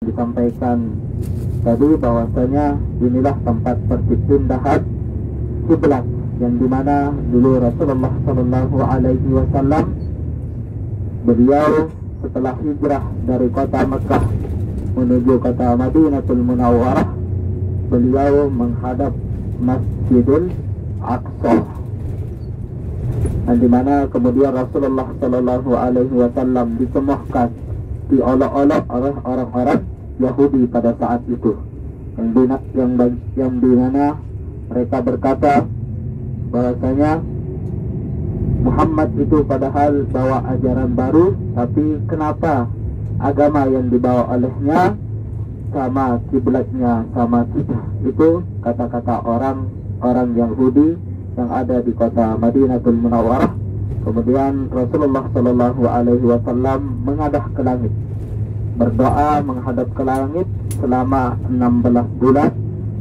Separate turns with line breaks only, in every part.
disampaikan tadi bahwasanya inilah tempat perpindahan kiblat yang dimana dulu Rasulullah Shallallahu Alaihi Wasallam beliau setelah hijrah dari kota Mekah menuju kota Madinatul Munawwarah, beliau menghadap Masjidil Aqsa, dan dimana kemudian Rasulullah Shallallahu Alaihi Wasallam dicemoohkan, diolok-olok oleh orang-orang Yahudi pada saat itu, yang dimana mereka berkata bahwasanya Muhammad itu padahal bawa ajaran baru, tapi kenapa agama yang dibawa olehnya sama, kiblatnya sama kita? Itu kata-kata orang Yahudi yang ada di kota Madinatul Munawwarah. Kemudian Rasulullah Shallallahu Alaihi Wasallam mengadah ke langit, berdoa menghadap ke langit selama 16 bulan.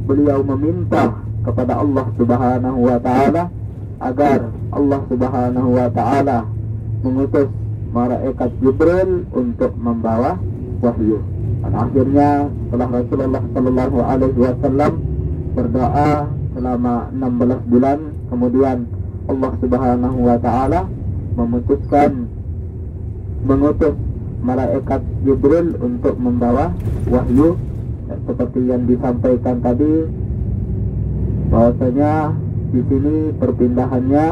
Beliau meminta kepada Allah Subhanahu wa Ta'ala agar Allah Subhanahu wa Ta'ala mengutus malaikat Jibril untuk membawa wahyu. Dan akhirnya setelah Rasulullah Shallallahu Alaihi Wasallam berdoa selama 16 bulan, kemudian Allah Subhanahu wa Ta'ala mengutus malaikat Jibril untuk membawa wahyu, seperti yang disampaikan tadi bahwasanya di sini perpindahannya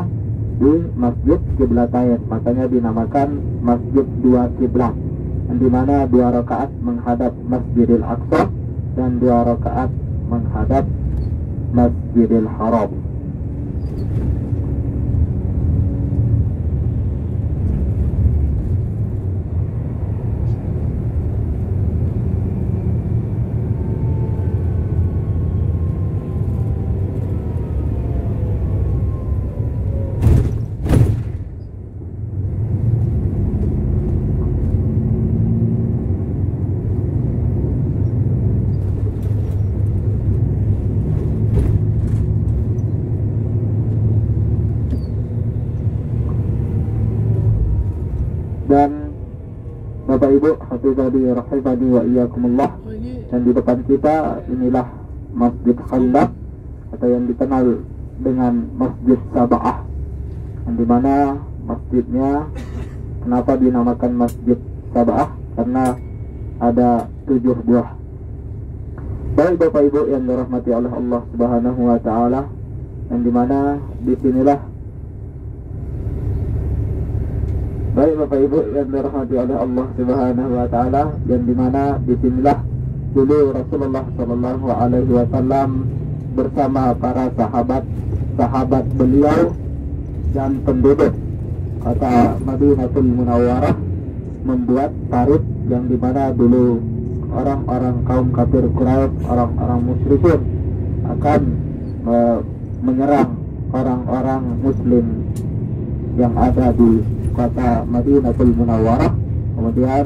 di Masjid Qiblatain, makanya dinamakan Masjid Dua Kiblat, di mana 2 rakaat menghadap Masjidil Aqsa dan 2 rakaat menghadap Masjidil Haram. Dan Bapak Ibu hafizani rahimani wa iyyakumullah, dan di depan kita inilah Masjid Khandaq atau yang dikenal dengan Masjid Sab'ah, yang dimana masjidnya kenapa dinamakan Masjid Sab'ah, karena ada 7 buah. Baik Bapak Ibu yang dirahmati oleh Allah Subhanahu wa Ta'ala, yang dimana disinilah Baik Bapak Ibu yang dirahmati oleh Allah Subhanahu wa Ta'ala, yang dimana disinilah dulu Rasulullah Shallallahu Alaihi Wasallam bersama para sahabat beliau dan penduduk kota Madinatul Munawwarah membuat parit, yang dimana dulu orang-orang kaum kafir Quraisy, orang-orang musyrikin akan menyerang orang-orang muslim yang ada di kota Madinatul Munawwarah. Kemudian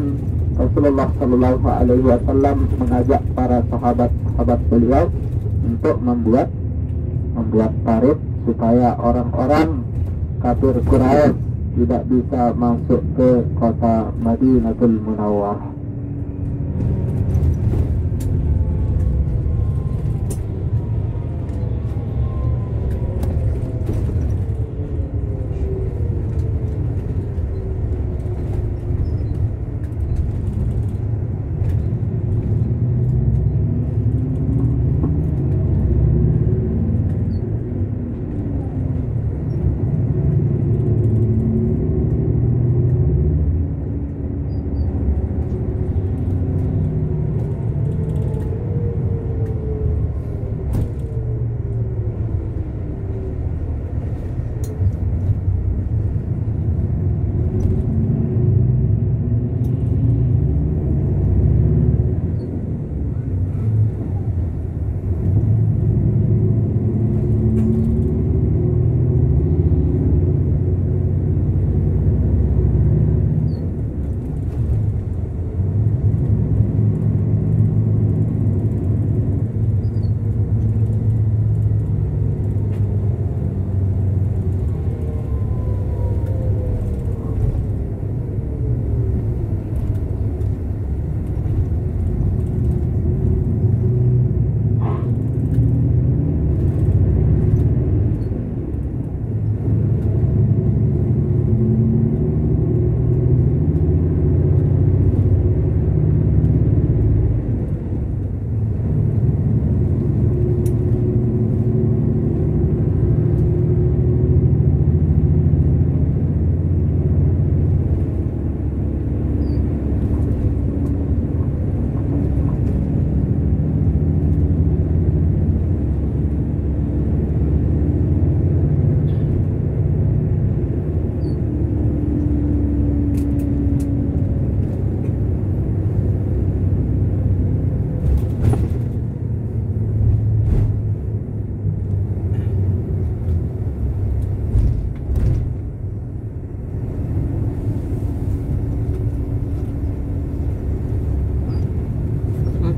Rasulullah Shallallahu Alaihi Wasallam mengajak para sahabat beliau untuk membuat parit supaya orang-orang kafir Quraisy tidak bisa masuk ke kota Madinatul Munawwarah.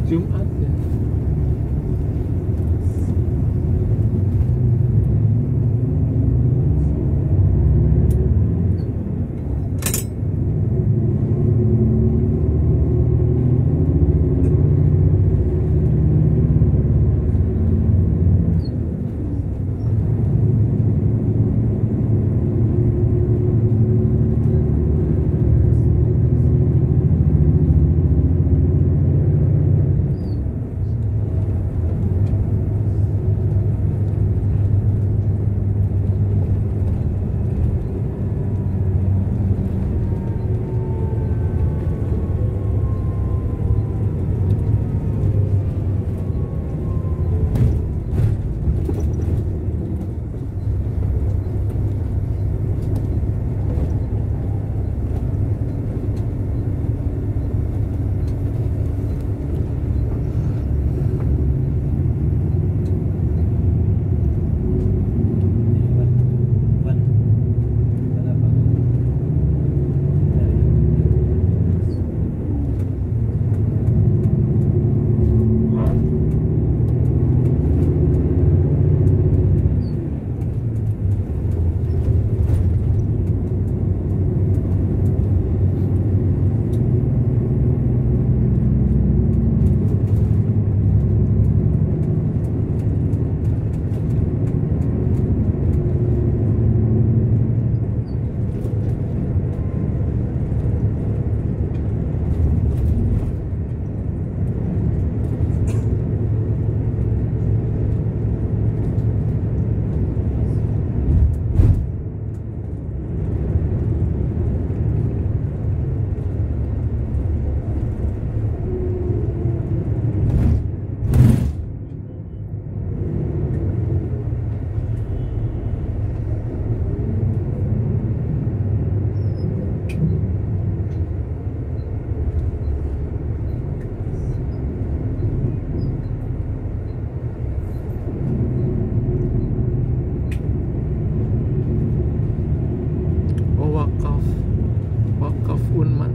Jumat ya.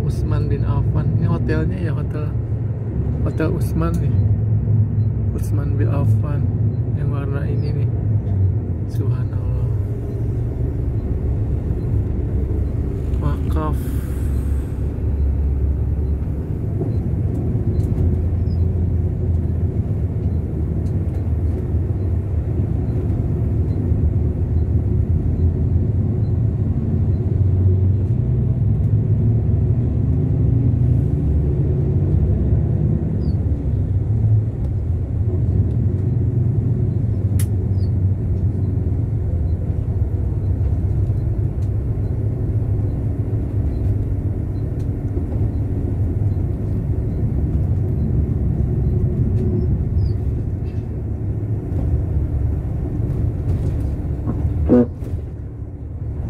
Utsman bin Affan. Ini hotelnya ya, hotel Utsman nih. Utsman bin Affan yang warna ini nih. Subhanallah. Wakaf.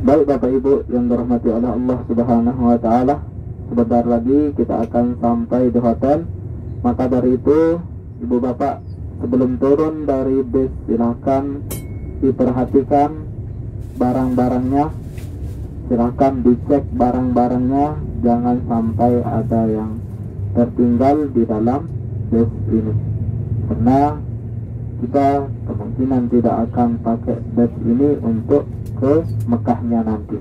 Baik Bapak Ibu yang dirahmati oleh Allah Subhanahu wa taala, sebentar lagi kita akan sampai di hotel. Maka dari itu, Ibu Bapak sebelum turun dari bis silakan diperhatikan barang-barangnya. Silakan dicek barang-barangnya, jangan sampai ada yang tertinggal di dalam bis ini. Karena kita kemungkinan tidak akan pakai bus ini untuk ke Mekahnya nanti.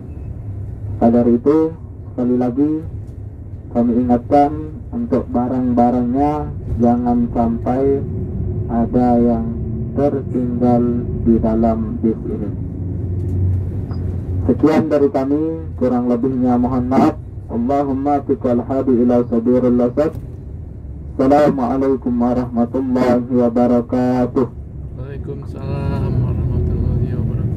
Pada dari itu, sekali lagi kami ingatkan untuk barang-barangnya jangan sampai ada yang tertinggal di dalam bis ini. Sekian dari kami, kurang lebihnya mohon maaf. Allahumma fiqal hadi ila sabirul lasad. Assalamualaikum warahmatullahi wabarakatuh.
Waalaikumsalam warahmatullahi wabarakatuh.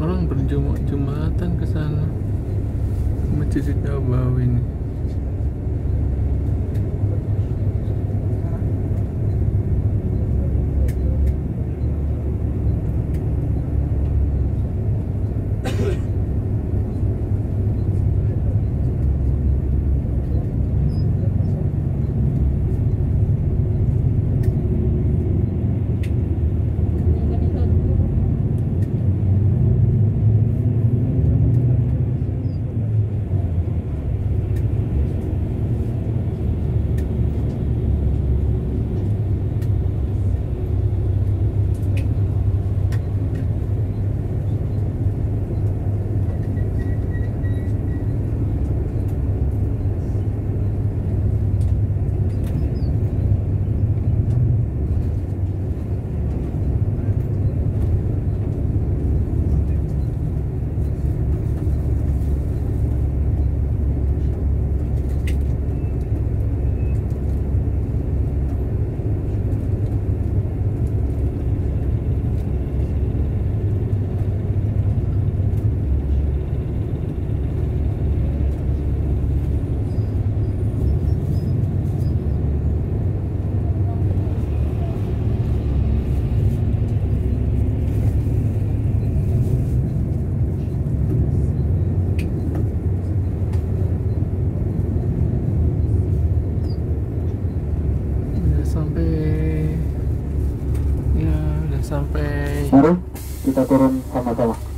Orang berjumatan ke sana, Masjid Nabawi ini. sampai
Mari kita turun sama-sama.